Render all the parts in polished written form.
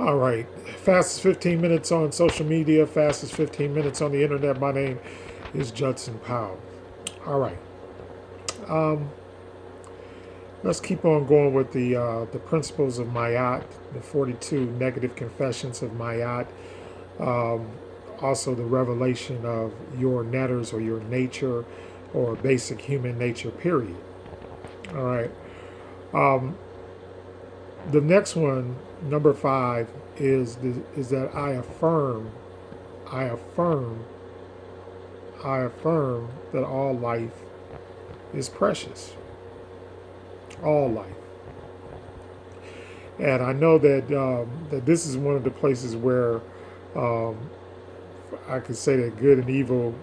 All right. Fastest 15 minutes on social media, fastest 15 minutes on the internet. My name is Judson Powell. All right. Let's keep on going with the principles of Mayat, the 42 negative confessions of Mayat. Also, the revelation of your netters or your nature or basic human nature, period. All right. The next one, number 5, is that I affirm, I affirm that all life is precious. All life. And I know that this is one of the places where um, I could say that good and evil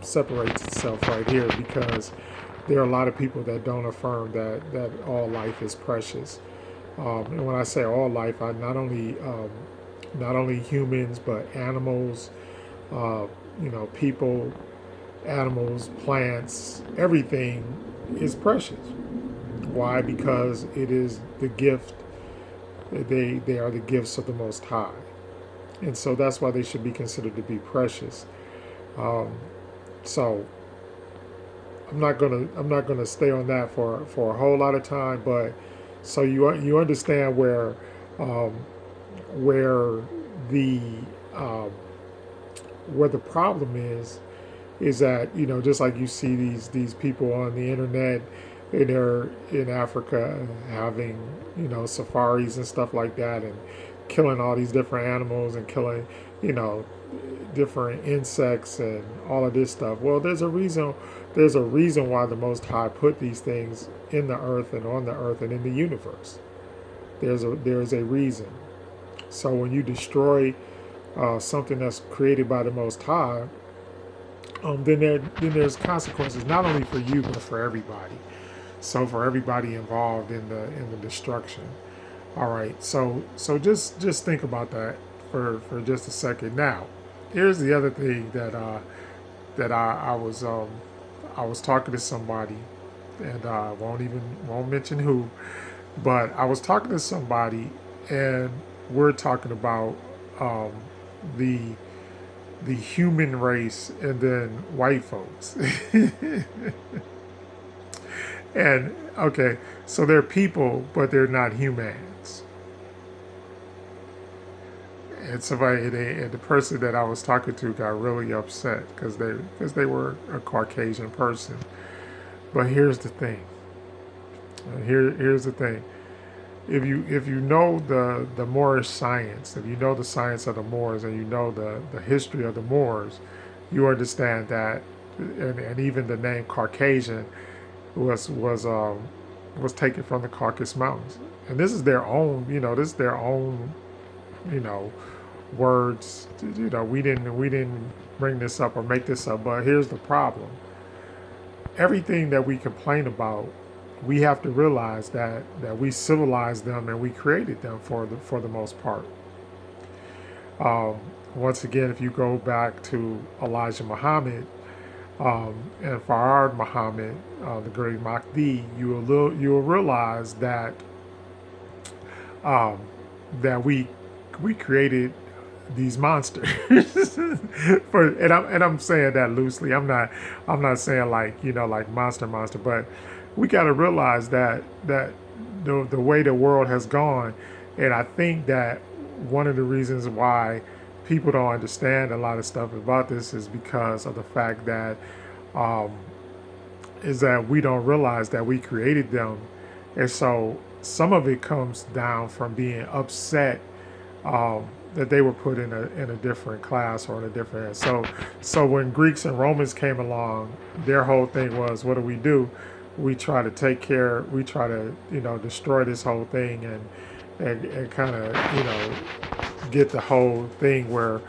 separates itself right here, because there are a lot of people that don't affirm that all life is precious. And when I say all life, I not only humans but animals, uh, people, animals, plants, everything is precious. Why? Because it is the gift. They are the gifts of the Most High, and so that's why they should be considered to be precious. Um, so I'm not gonna stay on that for a whole lot of time, but so you understand um, where the um, where the problem is that, just like you see these people on the internet, and they're in Africa having, safaris and stuff like that, and killing all these different animals and killing, you know different insects and all of this stuff. Well, there's a reason why the Most High put these things in the earth and on the earth and in the universe. There's a reason. So when you destroy something that's created by the Most High, then there's consequences not only for you but for everybody. So for everybody involved in the destruction. All right. So just think about that for just a second. Now, here's the other thing that I was talking to somebody, and won't mention who, but I was talking to somebody, and we're talking about um, the the human race and then white folks. And okay, so they're people, but they're not humans. And and the person that I was talking to got really upset because they were a Caucasian person. But here's the thing. Here's the thing. If you know the Moorish science, if you know the science of the Moors, and you know the history of the Moors, you understand that, and even the name Caucasian was was um, was taken from the Caucasus Mountains, and this is their own. This is their own. You know, words. We didn't bring this up or make this up, but here's the problem. Everything that we complain about, we have to realize that we civilized them and we created them for the most part. Um, Once again, if you go back to Elijah Muhammad, and Farad Muhammad, the great Mahdi, you will realize um, that we created these monsters. And I'm saying that loosely. I'm not saying like, like monster, but we got to realize that the way the world has gone, and I think that one of the reasons why people don't understand a lot of stuff about this is because of the fact that um, we don't realize that we created them, and so some of it comes down from being upset that they were put in a different class or in a different. So when Greeks and Romans came along, their whole thing was, what do? We try to take care. We try to destroy this whole thing, and kind of get the whole thing where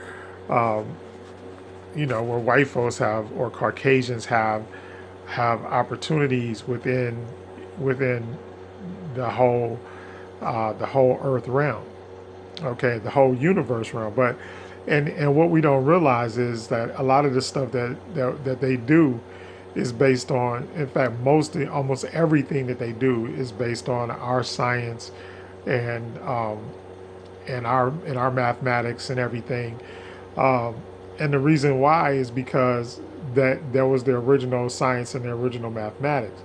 where white folks have, or Caucasians have opportunities within the whole Earth realm, okay, the whole universe realm. But and what we don't realize is that a lot of the stuff that they do is based on, in fact, almost everything that they do is based on our science, and in our mathematics and everything. Um, and the reason why is because that was the original science and the original mathematics.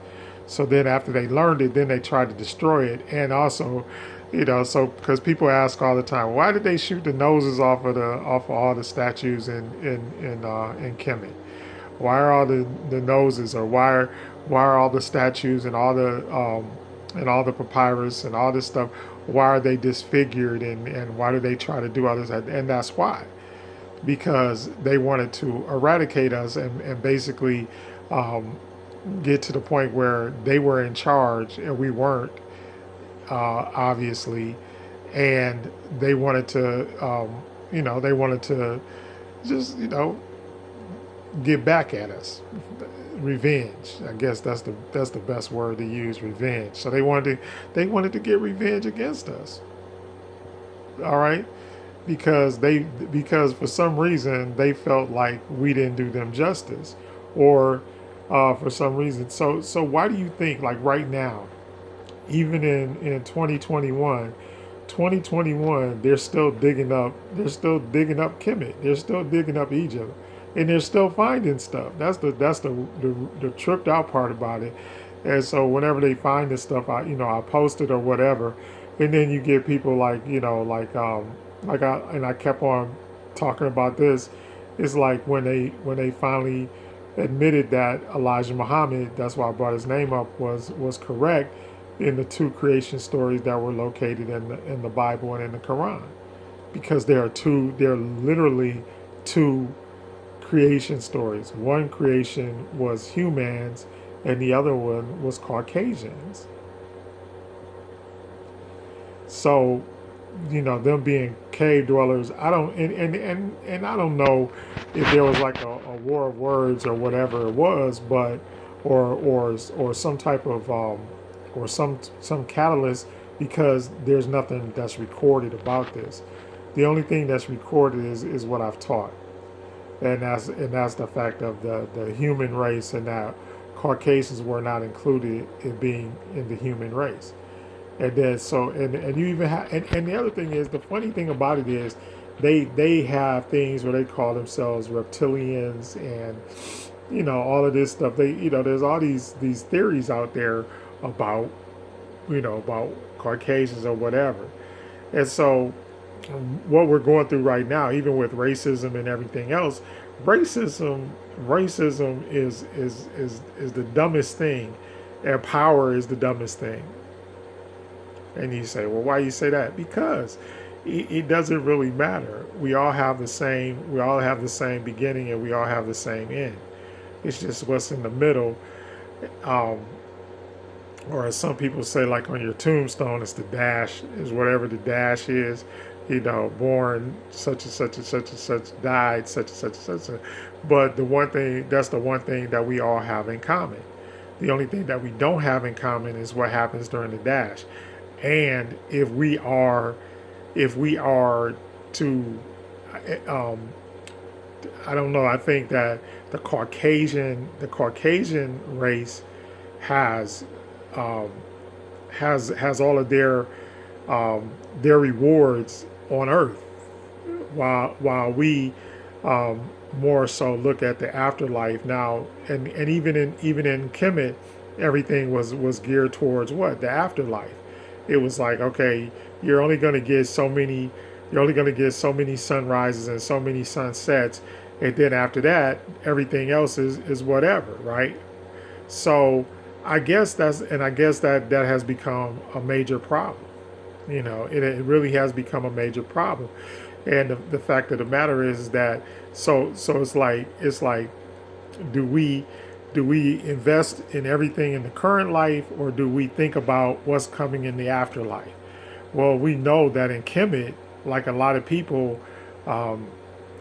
So then after they learned it, then they tried to destroy it. And also, so because people ask all the time, why did they shoot the noses off of all the statues in Kemet? Why are all the noses, or why are all the statues and all the papyrus and all this stuff, why are they disfigured, and why do they try to do all this? And that's why, because they wanted to eradicate us and basically um, get to the point where they were in charge and we weren't, obviously, and they wanted to, they wanted to just, get back at us. Revenge. I guess that's the best word to use. Revenge. So they wanted to get revenge against us. All right, because for some reason they felt like we didn't do them justice, or for some reason. So why do you think, like right now, even in 2021, they're still digging up Kemet. They're still digging up Egypt, and they're still finding stuff. That's the tripped out part about it. And so whenever they find this stuff, I post it or whatever, and then you get people like, I kept on talking about this. It's like when they finally admitted that Elijah Muhammad, that's why I brought his name up, was correct in the two creation stories that were located in the Bible and in the Quran, because there are literally two creation stories. One creation was humans, and the other one was Caucasians. So, them being cave dwellers, I don't, and I don't know if there was like a war of words or whatever it was, but or some type of or some catalyst, because there's nothing that's recorded about this. The only thing that's recorded is what I've taught, and that's the fact of the human race, and that Caucasians were not included in being in the human race. And then and you even have, and the other thing is, the funny thing about it is, they have things where they call themselves reptilians, and all of this stuff. There's all these theories out there about about Caucasians or whatever. And so what we're going through right now, even with racism and everything else, racism is the dumbest thing, and power is the dumbest thing. And you say, well, why you say that? Because it doesn't really matter. We all have the same beginning, and we all have the same end. It's just what's in the middle. Um, or as some people say, like on your tombstone, it's the dash, is whatever the dash is. Born such and such and such and such, died such and such and such. But that's the one thing that we all have in common. The only thing that we don't have in common is what happens during the dash. And if we are to, um, I don't know. I think that the Caucasian race has um, has all of their rewards on Earth, while we more so look at the afterlife now. And even in Kemet, everything was geared towards what, the afterlife. It was like, okay, you're only going to get so many you're only going to get so many sunrises and so many sunsets, and then after that, everything else is whatever, right? So I guess that has become a major problem. It really has become a major problem. And the fact of the matter is that, so it's like, do we invest in everything in the current life, or do we think about what's coming in the afterlife? Well, we know that in Kemet, like a lot of people, um,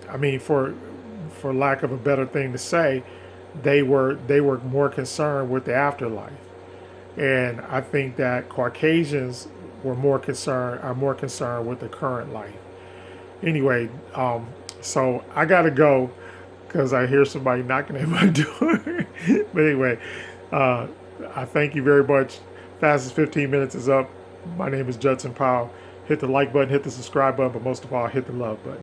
I mean, for lack of a better thing to say, they were more concerned with the afterlife. And I think that Caucasians are more concerned with the current life. Anyway, so I gotta go because I hear somebody knocking at my door. But anyway, uh, I thank you very much. Fastest 15 minutes is up. My name is Judson Powell. hit the like button, hit the subscribe button, but most of all, hit the love button.